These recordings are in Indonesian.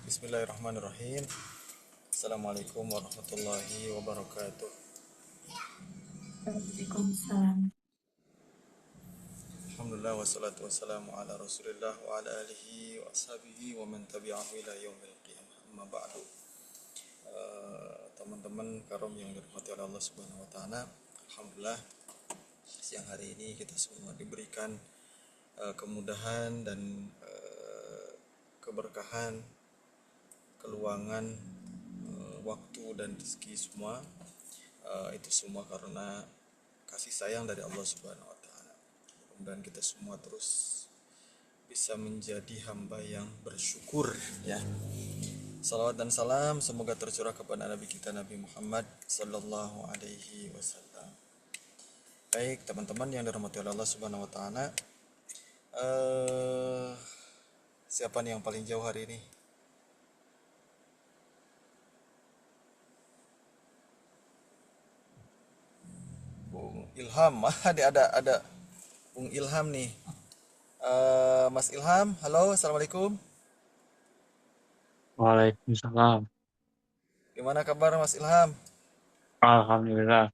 Bismillahirrahmanirrahim. Assalamualaikum warahmatullahi wabarakatuh. Waalaikumsalam. Alhamdulillah wassalatu wassalamu ala Rasulillah wa ala alihi wa ashabihi wa man tabi'ahu ila yaumil qiyamah. Amma ba'du. Teman-teman karom yang dirahmati oleh Allah Subhanahu wa taala, alhamdulillah siang hari ini kita semua diberikan kemudahan dan keberkahan, keluangan, waktu dan rezeki semua. Itu semua karena kasih sayang dari Allah Subhanahu wa taala. Mudah-mudahan kita semua terus bisa menjadi hamba yang bersyukur ya. Salawat dan salam semoga tercurah kepada Nabi kita Nabi Muhammad sallallahu alaihi wasallam. Baik, teman-teman yang dirahmati oleh Allah Subhanahu wa taala. Siapa nih yang paling jauh hari ini? Bung Ilham. Ada Bung Ilham nih. Mas Ilham, halo, assalamualaikum. Waalaikumsalam. Gimana kabar Mas Ilham? Alhamdulillah.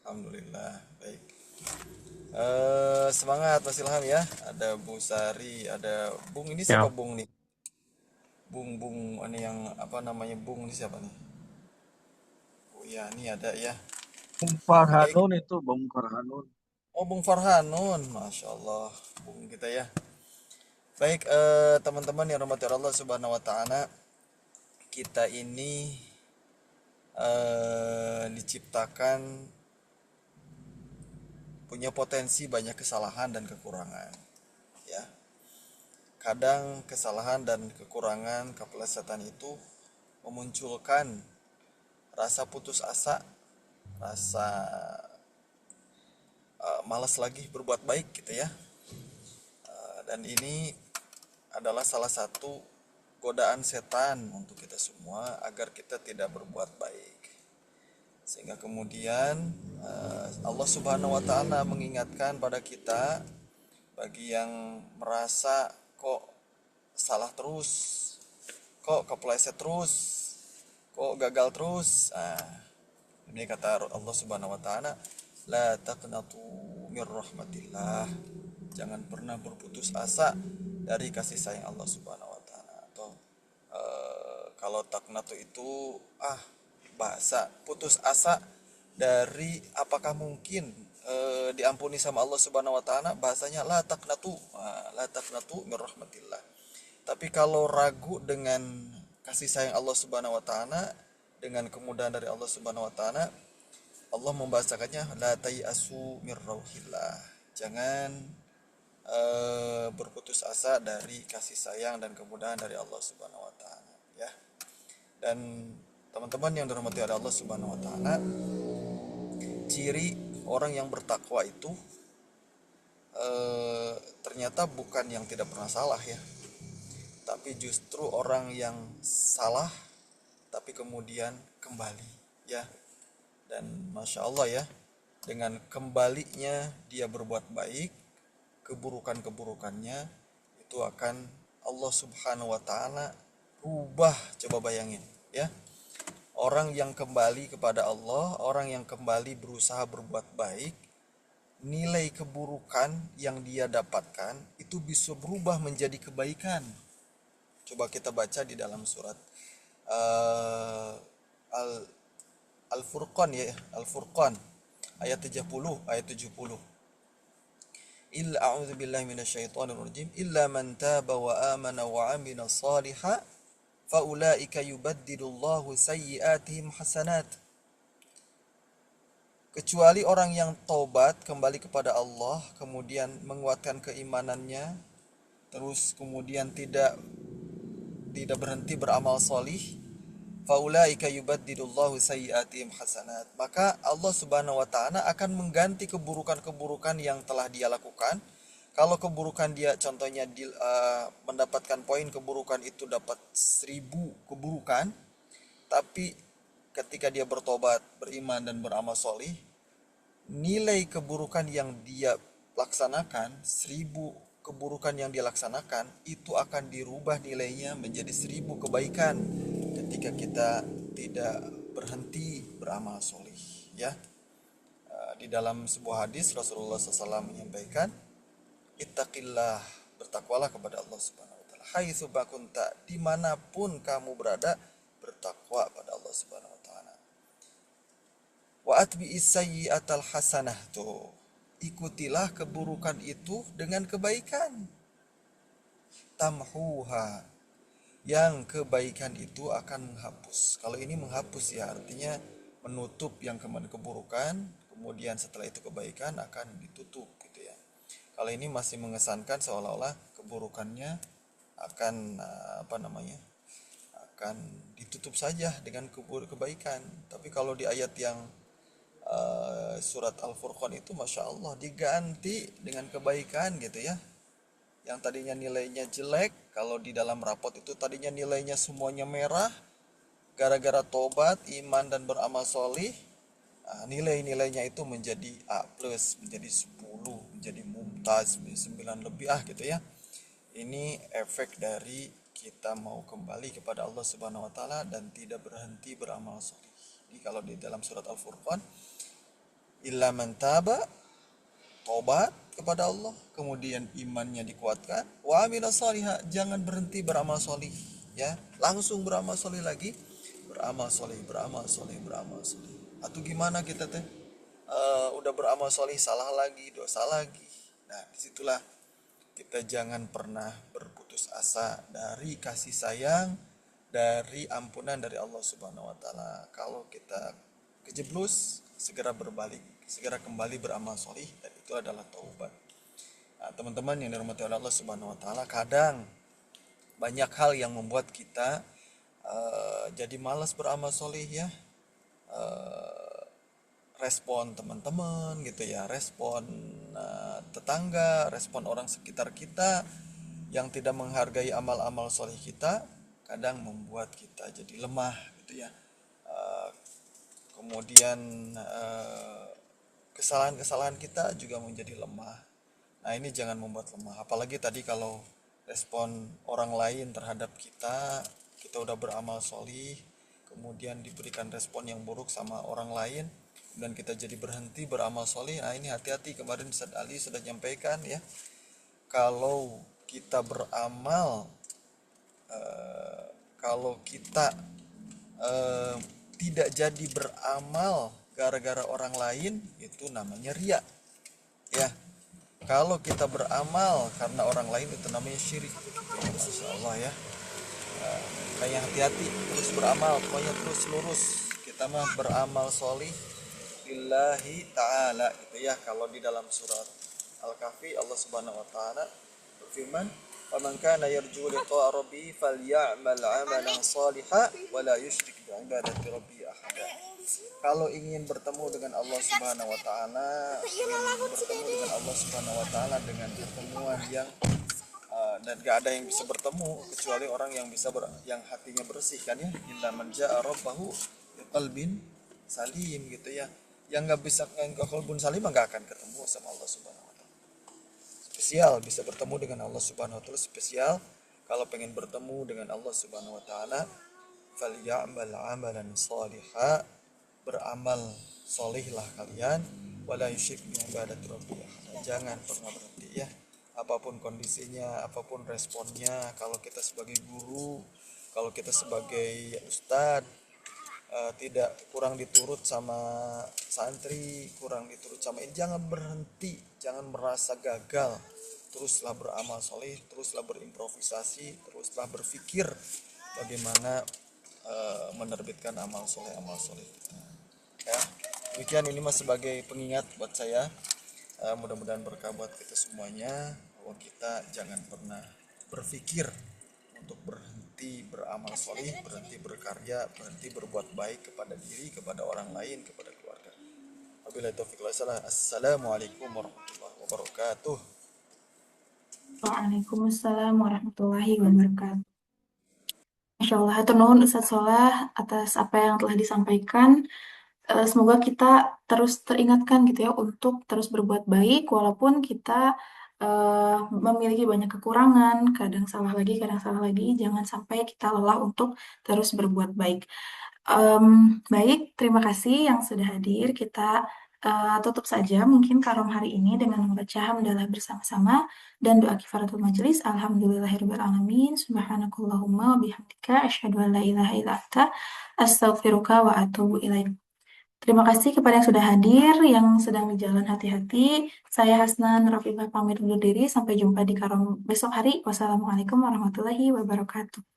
Alhamdulillah, baik. Semangat Mas Ilham ya. Ada Bu Sari, ada Bung ini siapa Ya, Bung nih? Bung ini yang apa namanya Bung ini siapa nih? Oh ya, ini ada ya. Bung Baik. Farhanun itu Bung Farhanun. Oh Bung Farhanun, Masya Allah, Bung kita ya. Baik, teman-teman yang rahmati Allah Subhanahu Wa Taala, kita ini diciptakan punya potensi banyak kesalahan dan kekurangan, ya. Kadang kesalahan dan kekurangan kepelesetan itu memunculkan rasa putus asa, rasa malas lagi berbuat baik gitu ya. Dan ini adalah salah satu godaan setan untuk kita semua agar kita tidak berbuat baik. Sehingga kemudian Allah Subhanahu wa taala mengingatkan pada kita bagi yang merasa kok salah terus, kok kepleset terus, kok gagal terus. Ini kata Allah Subhanahu wa taala, la taqnatu mir rahmatillah. Jangan pernah berputus asa dari kasih sayang Allah Subhanahu wa taala. Atau kalau taqnatu itu bahasa putus asa dari apakah mungkin diampuni sama Allah Subhanahu wa taala, bahasanya la taqnatu mir rahmatillah. Tapi kalau ragu dengan kasih sayang Allah Subhanahu wa taala, dengan kemudahan dari Allah Subhanahu wa taala, Allah membahasakannya la tayasu mir rauhillah. Jangan berputus asa dari kasih sayang dan kemudahan dari Allah Subhanahu wa taala ya. Dan teman-teman yang dirahmati oleh Allah Subhanahu wa taala, ciri orang yang bertakwa itu ternyata bukan yang tidak pernah salah ya, tapi justru orang yang salah tapi kemudian kembali ya. Dan Masya Allah ya, dengan kembalinya dia berbuat baik, keburukan-keburukannya itu akan Allah Subhanahu wa taala rubah. Coba bayangin ya. Orang yang kembali kepada Allah, orang yang kembali berusaha berbuat baik, nilai keburukan yang dia dapatkan itu bisa berubah menjadi kebaikan. Coba kita baca di dalam surat Al Al-Furqan ya, Al-Furqan ayat 70, ayat 70. Illa a'udzu billahi minasyaitonir rajim illa man taba wa amana wa amila shalihan faulaika yubaddilullahu sayyi'atihim hasanat. Kecuali orang yang taubat kembali kepada Allah, kemudian menguatkan keimanannya, terus kemudian tidak berhenti beramal solih, faulaika yubaddilullahu sayyi'atihim hasanat. Maka Allah Subhanahu wa taala akan mengganti keburukan-keburukan yang telah dia lakukan. Kalau keburukan dia contohnya mendapatkan poin keburukan itu dapat 1000 keburukan, tapi ketika dia bertobat, beriman dan beramal solih, nilai keburukan yang dia laksanakan 1000 keburukan yang dilaksanakan itu akan dirubah nilainya menjadi 1000 kebaikan ketika kita tidak berhenti beramal solih, ya. Di dalam sebuah hadis Rasulullah SAW menyampaikan, ittaqillah, bertakwalah kepada Allah Subhanahu wa taala. Haitsu bakunta, dimanapun kamu berada, bertakwa pada Allah Subhanahu wa taala. Wa atbi'is sayyi'atal hasanah, tuh. Ikutilah keburukan itu dengan kebaikan. Tamhuha, yang kebaikan itu akan menghapus. Kalau ini menghapus ya artinya menutup yang keburukan, kemudian setelah itu kebaikan akan ditutup gitu ya. Kalau ini masih mengesankan seolah-olah keburukannya akan akan ditutup saja dengan kebaikan. Tapi kalau di ayat yang surat Al-Furqan itu Masya Allah diganti dengan kebaikan gitu ya. Yang tadinya nilainya jelek, kalau di dalam rapot itu tadinya nilainya semuanya merah, gara-gara tobat, iman dan beramal solih, nilai-nilainya itu menjadi A+, menjadi 10, menjadi mumtaz, 9 lebih gitu ya. Ini efek dari kita mau kembali kepada Allah Subhanahu wa taala dan tidak berhenti beramal solih. Jadi kalau di dalam surat Al-Furqan, illa man taba, tobat kepada Allah, kemudian imannya dikuatkan, wa amila salihah, jangan berhenti beramal solih, ya, langsung beramal solih lagi, beramal solih, beramal solih, beramal solih. Atau gimana kita teh, udah beramal solih salah lagi, dosa lagi. Nah disitulah kita jangan pernah berputus asa dari kasih sayang, dari ampunan dari Allah Subhanahu wa taala. Kalau kita kejeblus, segera berbalik, segera kembali beramal solih, dan itu adalah taubat. Nah, teman-teman yang dirahmati oleh Allah Subhanahu wa taala, kadang banyak hal yang membuat kita jadi malas beramal solih ya. Respon teman-teman gitu ya, respon tetangga, respon orang sekitar kita yang tidak menghargai amal-amal solih kita, kadang membuat kita jadi lemah gitu ya. Kemudian kesalahan-kesalahan kita juga menjadi lemah. Nah ini jangan membuat lemah, apalagi tadi kalau respon orang lain terhadap kita, kita udah beramal solih, kemudian diberikan respon yang buruk sama orang lain, dan kita jadi berhenti beramal solih. Nah ini hati-hati, kemarin Ustaz Ali sudah menyampaikan ya, kalau kita beramal, kalau kita tidak jadi beramal gara-gara orang lain, itu namanya riya ya. Kalau kita beramal karena orang lain, itu namanya syirik gitu ya. Masya Allah ya. Kayak hati-hati, terus beramal, pokoknya terus lurus. Kita mah beramal solih lillahi ta'ala gitu ya. Kalau di dalam surat Al-Kahfi, Allah Subhanahu wa taala berfirman, "Faman kana yarju liqa'a rabbih falya'mal 'amalan shalihan wa la yusyrik bi 'ibadati rabbih ahada." Kalau ingin bertemu dengan Allah Subhanahu wa taala, dengan pertemuan yang dan gak ada yang bisa bertemu kecuali orang yang bisa yang hatinya bersih kan ya, illa man ja'a rabbahu biqalbin salim gitu ya. Yang nggak bisa, yang qalbun salim nggak akan ketemu sama Allah Subhanahu wa taala. Spesial bisa bertemu dengan Allah Subhanahu wa taala, spesial kalau pengen bertemu dengan Allah Subhanahu wa taala, falyamal amalan shaliha, beramal solihlah kalian, wala yusyrik bi ibadati rabbih, jangan pernah berhenti ya. Apapun kondisinya, apapun responnya, kalau kita sebagai guru, kalau kita sebagai ustadz tidak kurang diturut sama santri, kurang diturut sama ini, jangan berhenti, jangan merasa gagal, teruslah beramal soleh, teruslah berimprovisasi, teruslah berpikir bagaimana menerbitkan amal soleh kita ya. Demikian, ini mas sebagai pengingat buat saya, mudah-mudahan berkah buat kita semuanya, bahwa kita jangan pernah berpikir untuk berhenti beramal soleh, berhenti berkarya, berhenti berbuat baik kepada diri, kepada orang lain, kepada keluarga. Wabillahi taufiq wal hidayah. Assalamualaikum warahmatullahi wabarakatuh. Waalaikumsalam warahmatullahi wabarakatuh. Masya Allah, hatur nuhun Ustadz Solah atas apa yang telah disampaikan. Semoga kita terus teringatkan gitu ya untuk terus berbuat baik walaupun kita memiliki banyak kekurangan, kadang salah lagi, kadang salah lagi. Jangan sampai kita lelah untuk terus berbuat baik. Baik, terima kasih yang sudah hadir. Kita tutup saja mungkin karom hari ini dengan membaca hamdalah bersama-sama dan doa kifaratul majelis. Alhamdulillahirabbil alamin. Subhanakallahumma wa bihamdika asyhadu an la ilaha illa anta astaghfiruka wa atubu ilaik. Terima kasih kepada yang sudah hadir, yang sedang di jalan hati-hati. Saya Hasnan Rafifah pamit undur diri. Sampai jumpa di karom besok hari. Wassalamualaikum warahmatullahi wabarakatuh.